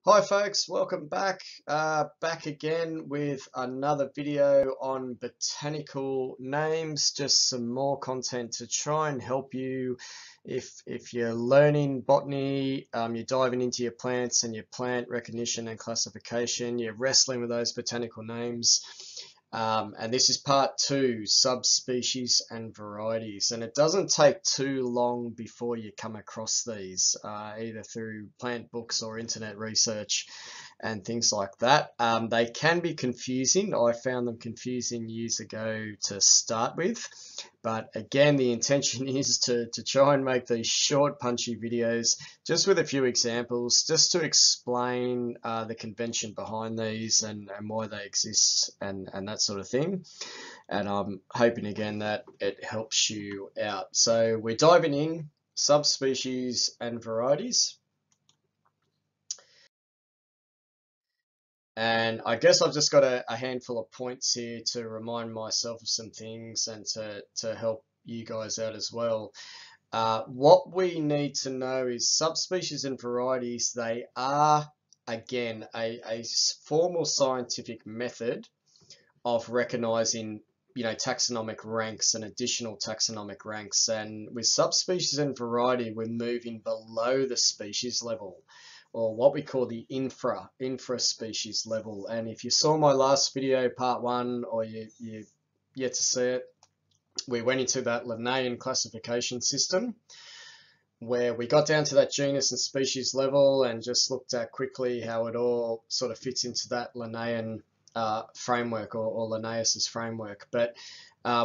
Hi folks, welcome back. Back again with another video on botanical names. Just some more content to try and help you if you're learning botany, you're diving into your plants and your plant recognition and classification, you're wrestling with those botanical names. And this is part two, subspecies and varieties. And it doesn't take too long before you come across these, either through plant books or internet research and things like that. They can be confusing. I found them confusing years ago to start with. But again, the intention is to try and make these short, punchy videos just with a few examples, just to explain the convention behind these and why they exist and that sort of thing. And I'm hoping again that it helps you out. So we're diving in subspecies and varieties. And I guess I've just got a handful of points here to remind myself of some things and to help you guys out as well. What we need to know is subspecies and varieties, they are, again, a formal scientific method of recognizing, taxonomic ranks and additional taxonomic ranks. And with subspecies and variety, we're moving below the species level, or what we call the infra-species level. And if you saw my last video, part one, or you yet to see it, we went into that Linnaean classification system where we got down to that genus and species level and just looked at quickly how it all sort of fits into that Linnaean framework, or Linnaeus's framework. But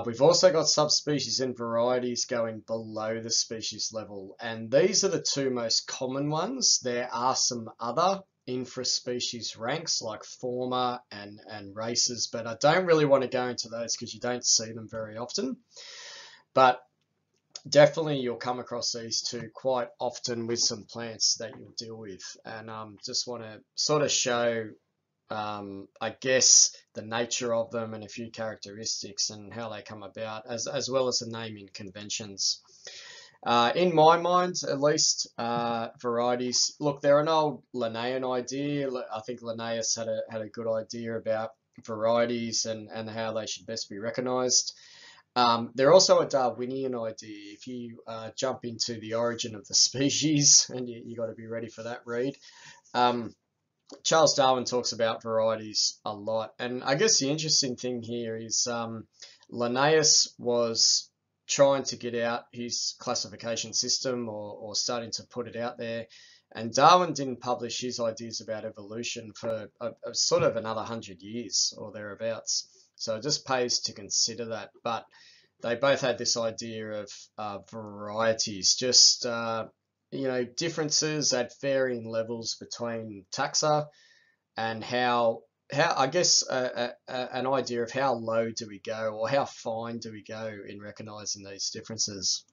we've also got subspecies and varieties going below the species level, and these are the two most common ones. There are some other infraspecies ranks like forma and races, but I don't really want to go into those because you don't see them very often. But definitely you'll come across these two quite often with some plants that you'll deal with, and just want to sort of show I guess the nature of them and a few characteristics and how they come about, as well as the naming conventions. In my mind, at least, varieties, look, they're an old Linnaean idea. I think Linnaeus had a good idea about varieties and how they should best be recognized. They're also a Darwinian idea. If you jump into The Origin of the Species, and you got to be ready for that read, Charles Darwin talks about varieties a lot. And I guess the interesting thing here is Linnaeus was trying to get out his classification system, or starting to put it out there. And Darwin didn't publish his ideas about evolution for a sort of another 100 years or thereabouts. So it just pays to consider that. But they both had this idea of varieties, just differences at varying levels between taxa, and how I guess an idea of how low do we go, or how fine do we go in recognizing these differences.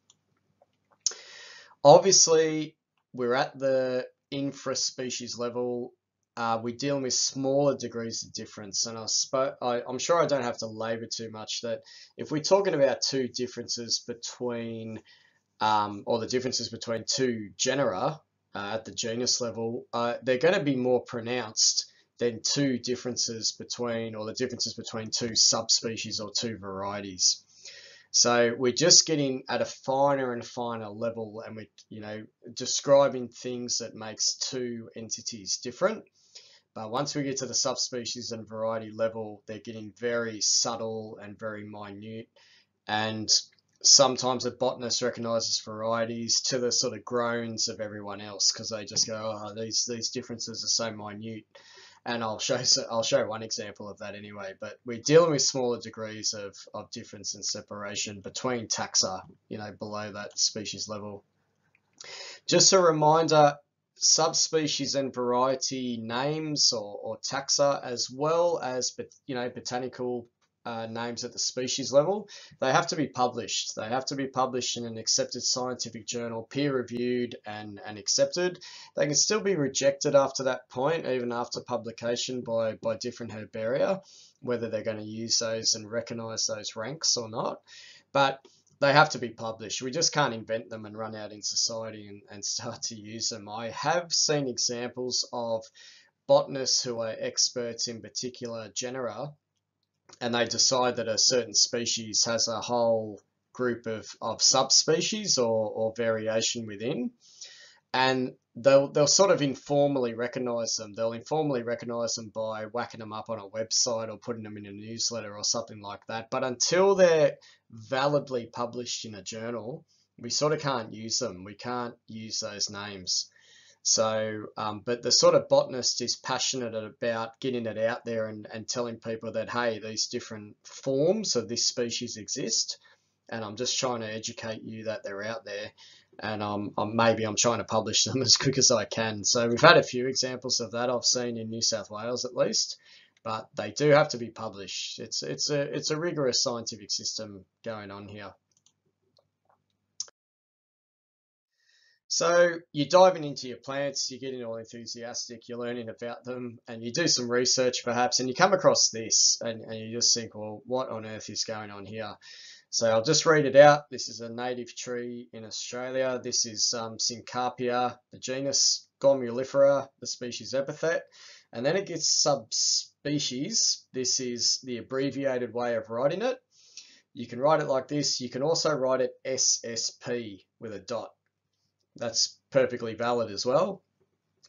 Obviously, we're at the infraspecies level. We're dealing with smaller degrees of difference, and I'm sure I don't have to labor too much that if we're talking about two differences between or the differences between two genera at the genus level, they're going to be more pronounced than two differences between, or the differences between two subspecies or two varieties. So we're just getting at a finer and finer level, and we're describing things that makes two entities different. But once we get to the subspecies and variety level, they're getting very subtle and very minute. And sometimes a botanist recognizes varieties to the sort of groans of everyone else, because they just go, oh, these differences are so minute. And I'll show one example of that anyway. But we're dealing with smaller degrees of difference and separation between taxa, below that species level. Just a reminder, subspecies and variety names, or taxa, as well as botanical names at the species level, they have to be published. They have to be published in an accepted scientific journal, peer-reviewed and accepted. They can still be rejected after that point, even after publication by different herbaria, whether they're going to use those and recognize those ranks or not. But they have to be published. We just can't invent them and run out in society and start to use them. I have seen examples of botanists who are experts in particular genera, and they decide that a certain species has a whole group of subspecies or variation within, and they'll sort of informally recognize them. They'll informally recognize them by whacking them up on a website or putting them in a newsletter or something like that. But until they're validly published in a journal, we sort of can't use them. We can't use those names. So, but the sort of botanist is passionate about getting it out there and telling people that, hey, these different forms of this species exist, and I'm just trying to educate you that they're out there, and maybe I'm trying to publish them as quick as I can. So we've had a few examples of that I've seen in New South Wales at least, but they do have to be published. It's a rigorous scientific system going on here. So you're diving into your plants, you're getting all enthusiastic, you're learning about them, and you do some research perhaps, and you come across this, and you just think, well, what on earth is going on here? So I'll just read it out. This is a native tree in Australia. This is Syncarpia, the genus, Glomulifera, the species epithet, and then it gets subspecies. This is the abbreviated way of writing it. You can write it like this. You can also write it SSP with a dot. That's perfectly valid as well.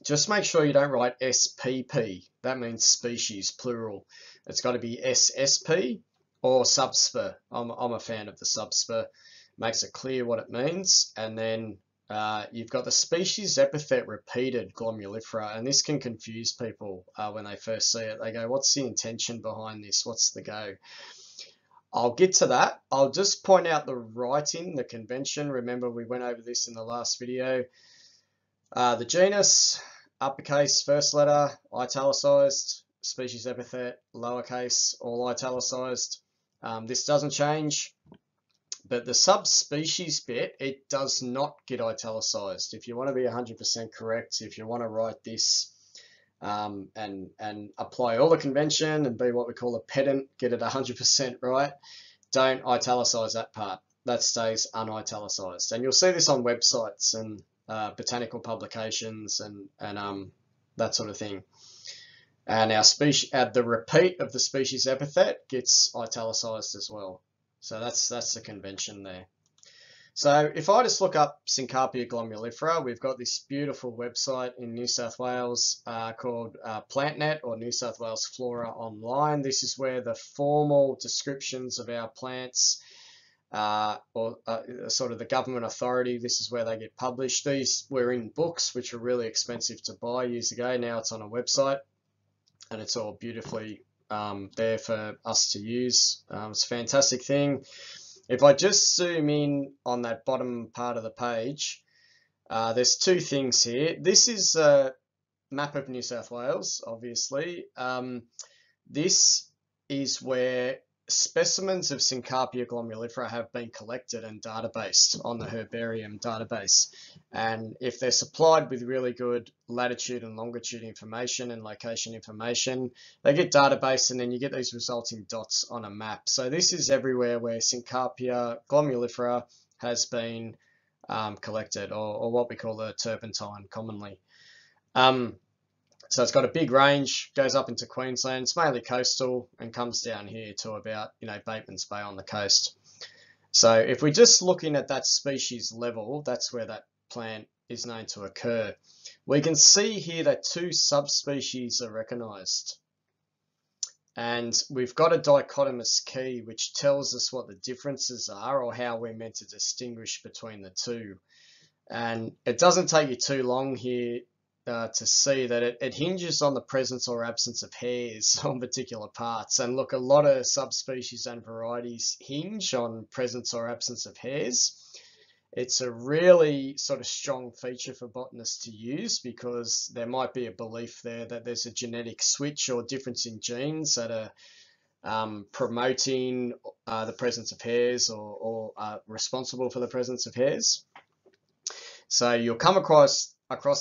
Just make sure you don't write SPP. That means species, plural. It's got to be SSP or subsp. I'm a fan of the subsp. Makes it clear what it means. And then you've got the species epithet repeated, Glomulifera, and this can confuse people when they first see it. They go, what's the intention behind this? What's the go? I'll get to that. I'll just point out the writing, the convention. Remember, we went over this in the last video. The genus, uppercase, first letter, italicized, species epithet, lowercase, all italicized. This doesn't change, but the subspecies bit, it does not get italicized. If you want to be 100% correct, if you want to write this and apply all the convention and be what we call a pedant, get it 100% right, don't italicize that part. That stays unitalicized. And you'll see this on websites and botanical publications and that sort of thing. And our species, the repeat of the species epithet gets italicized as well. So that's the convention there. So if I just look up Syncarpia glomulifera, we've got this beautiful website in New South Wales called PlantNet, or New South Wales Flora Online. This is where the formal descriptions of our plants or sort of the government authority, this is where they get published. These were in books, which were really expensive to buy years ago. Now it's on a website and it's all beautifully there for us to use. It's a fantastic thing. If I just zoom in on that bottom part of the page, there's two things here. This is a map of New South Wales, obviously. This is where specimens of Syncarpia glomulifera have been collected and databased on the herbarium database. And if they're supplied with really good latitude and longitude information and location information, they get databased and then you get these resulting dots on a map. So this is everywhere where Syncarpia glomulifera has been collected, or what we call the turpentine commonly. So it's got a big range, goes up into Queensland. It's mainly coastal and comes down here to about, Bateman's Bay on the coast. So if we're just looking at that species level, that's where that plant is known to occur. We can see here that two subspecies are recognised. And we've got a dichotomous key which tells us what the differences are or how we're meant to distinguish between the two. And it doesn't take you too long here to see that it hinges on the presence or absence of hairs on particular parts. And look, a lot of subspecies and varieties hinge on presence or absence of hairs. It's a really sort of strong feature for botanists to use because there might be a belief there that there's a genetic switch or difference in genes that are promoting the presence of hairs or responsible for the presence of hairs. So you'll come across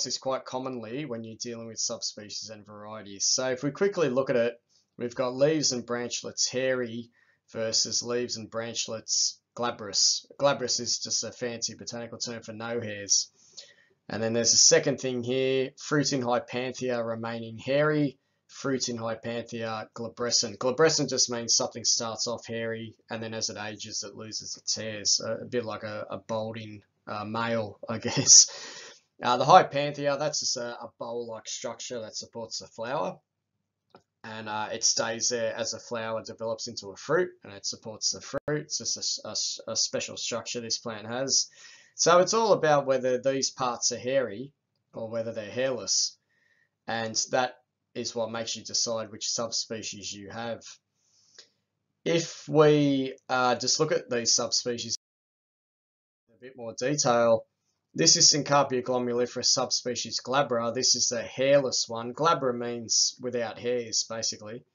this quite commonly when you're dealing with subspecies and varieties. So if we quickly look at it, we've got leaves and branchlets hairy versus leaves and branchlets glabrous. Glabrous is just a fancy botanical term for no hairs. And then there's a second thing here, fruit in Hypanthea remaining hairy, fruit in Hypanthea glabrescent. Glabrescent just means something starts off hairy and then as it ages it loses its hairs, a bit like a balding male, I guess. The Hypanthea, that's just a bowl-like structure that supports the flower, and it stays there as the flower develops into a fruit, and it supports the fruit. It's just a special structure this plant has. So it's all about whether these parts are hairy or whether they're hairless, and that is what makes you decide which subspecies you have. If we just look at these subspecies in a bit more detail, this is Syncarpia glomulifera subspecies glabra. This is the hairless one. Glabra means without hairs, basically.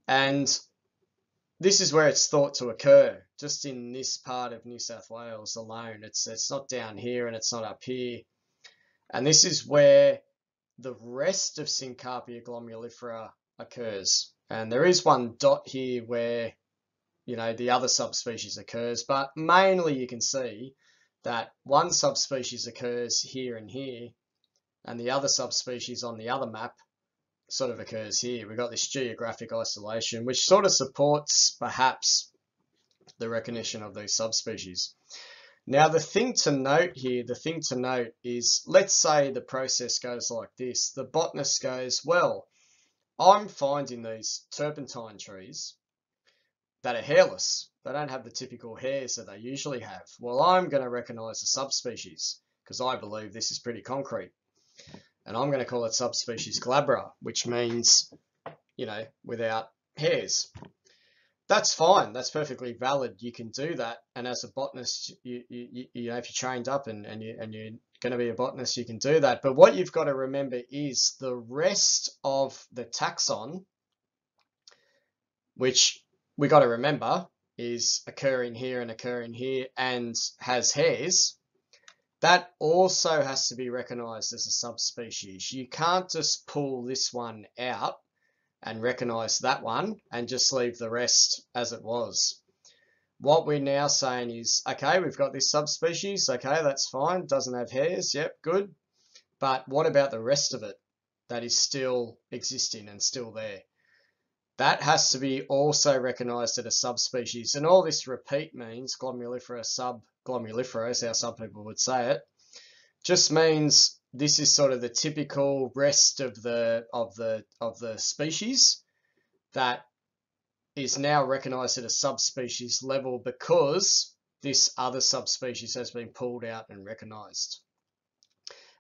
And this is where it's thought to occur, just in this part of New South Wales alone. It's not down here and it's not up here. And this is where the rest of Syncarpia glomulifera occurs. And there is one dot here where, you know, the other subspecies occurs, but mainly you can see that one subspecies occurs here and here, and the other subspecies on the other map sort of occurs here. We've got this geographic isolation, which sort of supports perhaps the recognition of these subspecies. Now, the thing to note here, is, let's say the process goes like this. The botanist goes, well, I'm finding these turpentine trees that are hairless. They don't have the typical hairs that they usually have. Well, I'm going to recognize a subspecies because I believe this is pretty concrete. And I'm going to call it subspecies glabra, which means, you know, without hairs. That's fine. That's perfectly valid. You can do that. And as a botanist, you know, if you're trained up and you're going to be a botanist, you can do that. But what you've got to remember is the rest of the taxon, which we got to remember is occurring here and has hairs, that also has to be recognized as a subspecies. You can't just pull this one out and recognize that one and just leave the rest as it was. What we're now saying is, okay, we've got this subspecies, okay, that's fine, doesn't have hairs, yep, good. But what about the rest of it that is still existing and still there? That has to be also recognized as a subspecies. And all this repeat means, glomulifera, subglomulifera, is how some people would say it, just means this is sort of the typical rest of the species that is now recognized at a subspecies level because this other subspecies has been pulled out and recognized.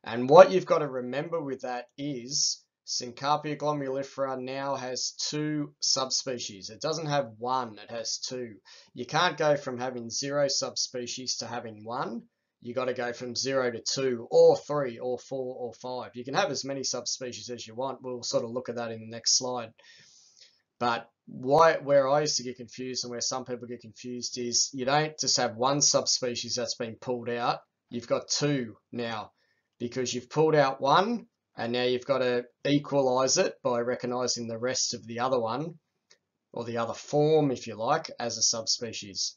And what you've got to remember with that is Syncarpia glomulifera now has 2 subspecies. It doesn't have 1, it has 2. You can't go from having 0 subspecies to having 1. You got to go from 0 to 2 or 3 or 4 or 5. You can have as many subspecies as you want. We'll sort of look at that in the next slide. But where I used to get confused and where some people get confused is you don't just have 1 subspecies that's been pulled out. You've got 2 now because you've pulled out 1 and now you've got to equalize it by recognizing the rest of the other one, or the other form, if you like, as a subspecies.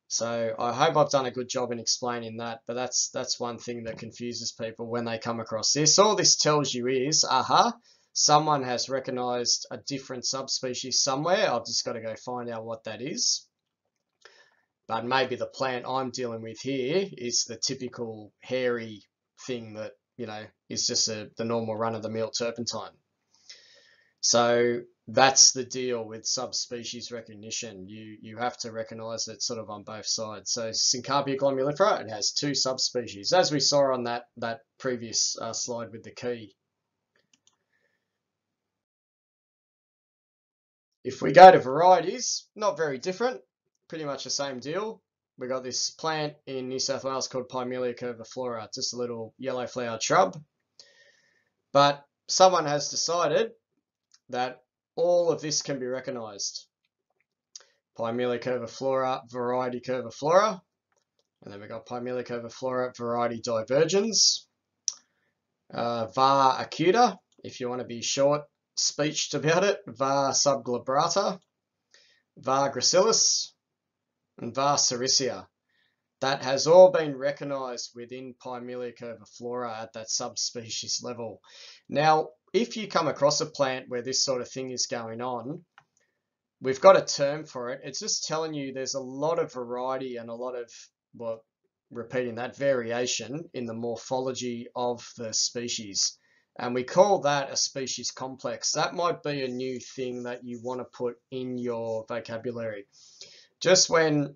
So I hope I've done a good job in explaining that, but that's one thing that confuses people when they come across this. All this tells you is, someone has recognized a different subspecies somewhere. I've just got to go find out what that is. But maybe the plant I'm dealing with here is the typical hairy thing that, you know, is just the normal run-of-the-mill turpentine. So that's the deal with subspecies recognition. You have to recognize it sort of on both sides. So Syncarpia glomulifera, it has 2 subspecies, as we saw on that previous slide with the key. If we go to varieties, not very different, pretty much the same deal. We got this plant in New South Wales called Pimelia curviflora, just a little yellow flowered shrub. But someone has decided that all of this can be recognized. Pimelia curviflora, variety curviflora, and then we got Pimelia curviflora, variety divergens. Var acuta, if you want to be short speeched about it, Var subglabrata, Var gracilis, and var sericea. That has all been recognised within Pyomelia curviflora at that subspecies level. Now, if you come across a plant where this sort of thing is going on, we've got a term for it. It's just telling you there's a lot of variety and a lot of, well, repeating that, variation in the morphology of the species. And we call that a species complex. That might be a new thing that you want to put in your vocabulary. Just when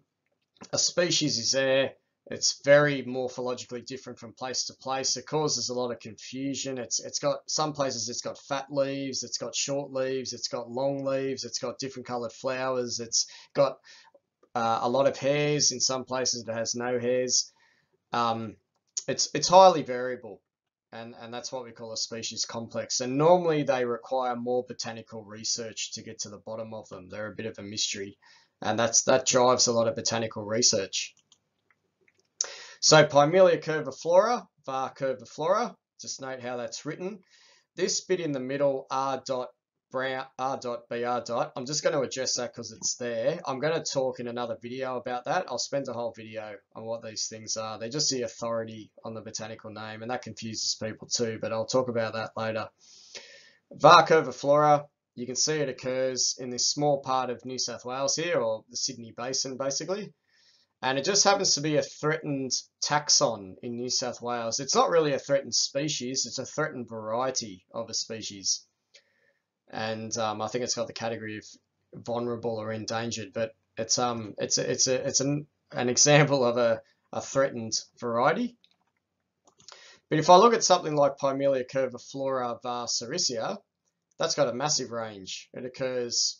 a species is there, it's very morphologically different from place to place. It causes a lot of confusion. It's got some places it's got fat leaves, it's got short leaves, it's got long leaves, it's got different coloured flowers, it's got a lot of hairs. In some places it has no hairs. It's highly variable, and that's what we call a species complex. And normally they require more botanical research to get to the bottom of them. They're a bit of a mystery, and that drives a lot of botanical research. So Pyomelia curviflora, var curviflora, just note how that's written. This bit in the middle, R dot BR. I'm just going to address that because it's there. I'm going to talk in another video about that. I'll spend a whole video on what these things are. They're just the authority on the botanical name, and that confuses people too, but I'll talk about that later. var curviflora, you can see it occurs in this small part of New South Wales here, or the Sydney Basin basically. And it just happens to be a threatened taxon in New South Wales. It's not really a threatened species, it's a threatened variety of a species. And I think it's got the category of vulnerable or endangered, but it's an example of a threatened variety. But if I look at something like Pyomelia curviflora var sericea, that's got a massive range. It occurs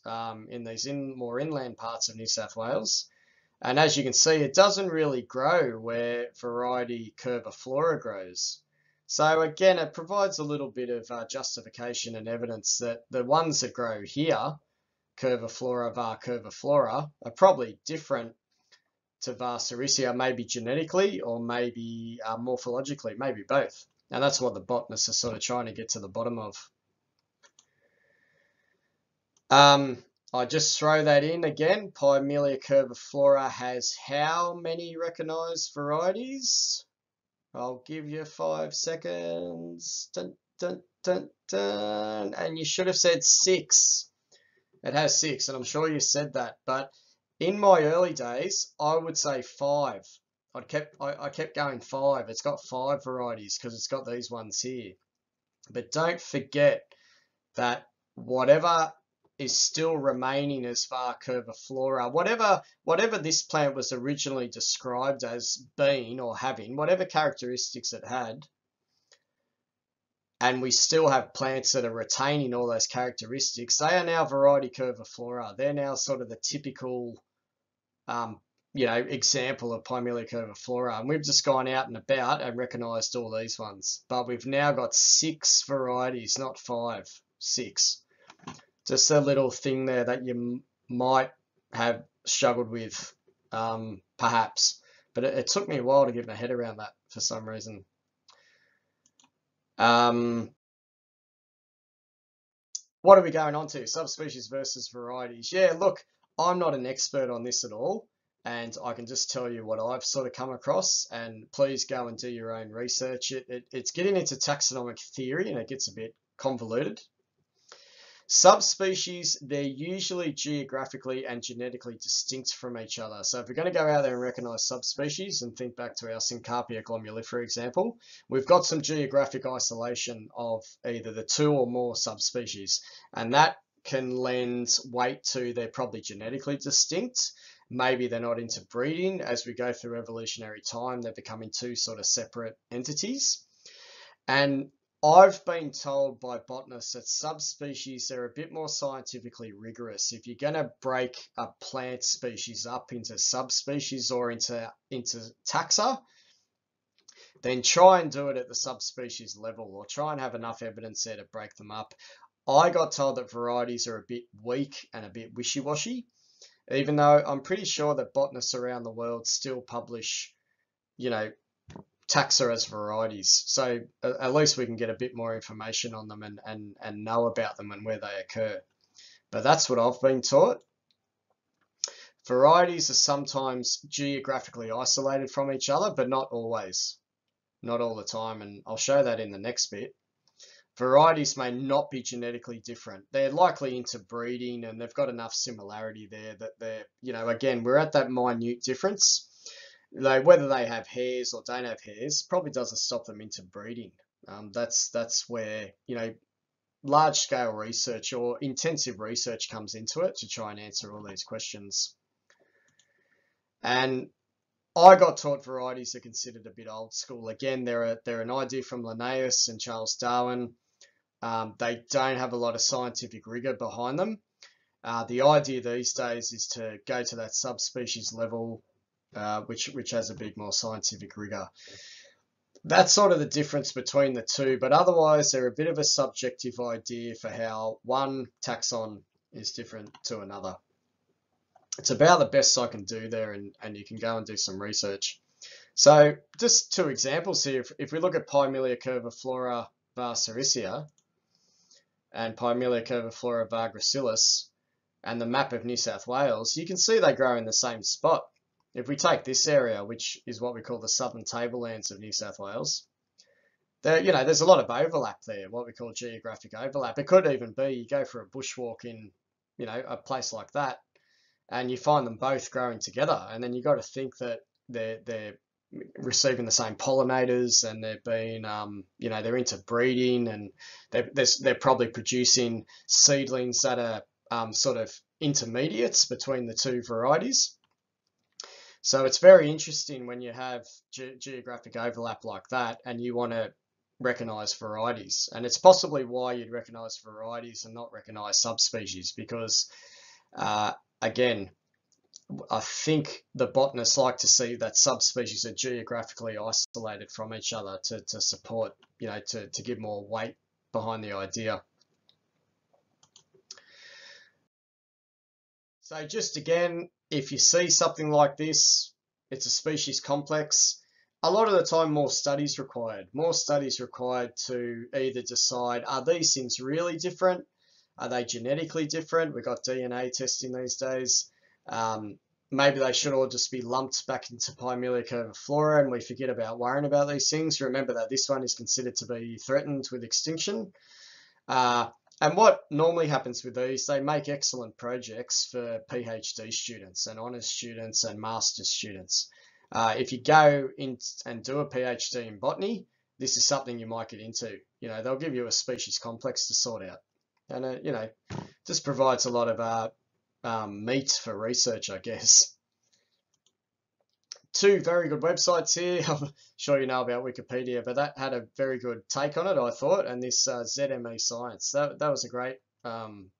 in these more inland parts of New South Wales. And as you can see, it doesn't really grow where variety curviflora grows. So again, it provides a little bit of justification and evidence that the ones that grow here, curviflora, var curviflora, are probably different to var sericea, maybe genetically or maybe morphologically, maybe both. And that's what the botanists are sort of trying to get to the bottom of. I just throw that in again. Pyomelia curviflora has how many recognised varieties? I'll give you 5 seconds. Dun, dun, dun, dun. And you should have said 6. It has 6, and I'm sure you said that. But in my early days, I would say 5. I kept going 5. It's got 5 varieties because it's got these ones here. But don't forget that whatever is still remaining as var curviflora, whatever this plant was originally described as being or having, whatever characteristics it had, and we still have plants that are retaining all those characteristics, they are now variety curviflora. They're now sort of the typical example of Pyomelia curviflora. And we've just gone out and about and recognised all these ones. But we've now got 6 varieties, not 5, 6. Just a little thing there that you might have struggled with, perhaps. But it took me a while to get my head around that for some reason. What are we going on to? Subspecies versus varieties. Yeah, look, I'm not an expert on this at all, and I can just tell you what I've sort of come across, and please go and do your own research. It's getting into taxonomic theory, and it gets a bit convoluted. Subspecies, they're usually geographically and genetically distinct from each other. So if we're going to go out there and recognise subspecies and think back to our Syncarpia glomulifera example, we've got some geographic isolation of either the 2 or more subspecies, and that can lend weight to they're probably genetically distinct. Maybe they're not interbreeding. As we go through evolutionary time, they're becoming 2 sort of separate entities. And I've been told by botanists that subspecies are a bit more scientifically rigorous. If you're going to break a plant species up into subspecies or into taxa, then try and do it at the subspecies level, or try and have enough evidence there to break them up. I got told that varieties are a bit weak and a bit wishy-washy, even though I'm pretty sure that botanists around the world still publish, taxa as varieties. So at least we can get a bit more information on them and know about them and where they occur. But that's what I've been taught. Varieties are sometimes geographically isolated from each other, but not always, not all the time, and I'll show that in the next bit. Varieties may not be genetically different. They're likely interbreeding and they've got enough similarity there that they're, again, we're at that minute difference. Whether they have hairs or don't have hairs probably doesn't stop them interbreeding. That's where, large scale research or intensive research comes into it to try and answer all these questions. And I got taught varieties are considered a bit old school. Again, they're an idea from Linnaeus and Charles Darwin. They don't have a lot of scientific rigor behind them. The idea these days is to go to that subspecies level, which has a bit more scientific rigor. That's sort of the difference between the two, but otherwise they're a bit of a subjective idea for how one taxon is different to another. It's about the best I can do there, and you can go and do some research. So just two examples here. If we look at Pimelia curviflora var sericea and Pimelia curviflora var gracilis and the map of New South Wales, you can see they grow in the same spot. If we take this area, which is what we call the southern tablelands of New South Wales, there's a lot of overlap there, what we call geographic overlap. It could even be you go for a bushwalk in, a place like that, and you find them both growing together, and then you got to think that they're receiving the same pollinators, and they're being, they're interbreeding, and they're probably producing seedlings that are sort of intermediates between the two varieties. So it's very interesting when you have geographic overlap like that and you want to recognize varieties. And it's possibly why you'd recognize varieties and not recognize subspecies, because again, I think the botanists like to see that subspecies are geographically isolated from each other to support, to give more weight behind the idea. So just again, if you see something like this, it's a species complex. A lot of the time, more studies required. More studies required to either decide, are these things really different? Are they genetically different? We've got DNA testing these days. Maybe they should all just be lumped back into Pimelia curviflora and we forget about worrying about these things. Remember that this one is considered to be threatened with extinction. And what normally happens with these, they make excellent projects for PhD students and honours students and master's students. If you go in and do a PhD in botany, this is something you might get into. They'll give you a species complex to sort out. And, just provides a lot of meat for research, I guess. Two very good websites here. I'm sure you know about Wikipedia, but that had a very good take on it, I thought. And this ZME Science, that was a great,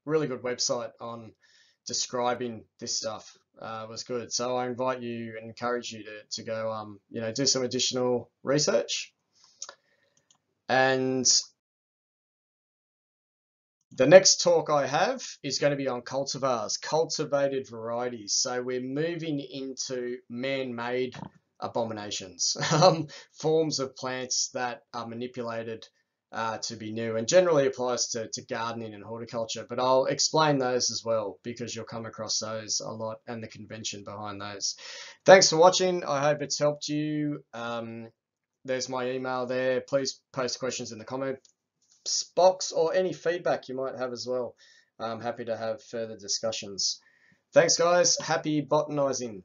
really good website on describing this stuff. Was good. So I invite you and encourage you to go, do some additional research. And the next talk I have is going to be on cultivars, cultivated varieties. So we're moving into man-made abominations, forms of plants that are manipulated to be new, and generally applies to gardening and horticulture. But I'll explain those as well, because you'll come across those a lot and the convention behind those. Thanks for watching. I hope it's helped you. There's my email there. Please post questions in the comment box or any feedback you might have as well. I'm happy to have further discussions. Thanks guys, happy botanizing.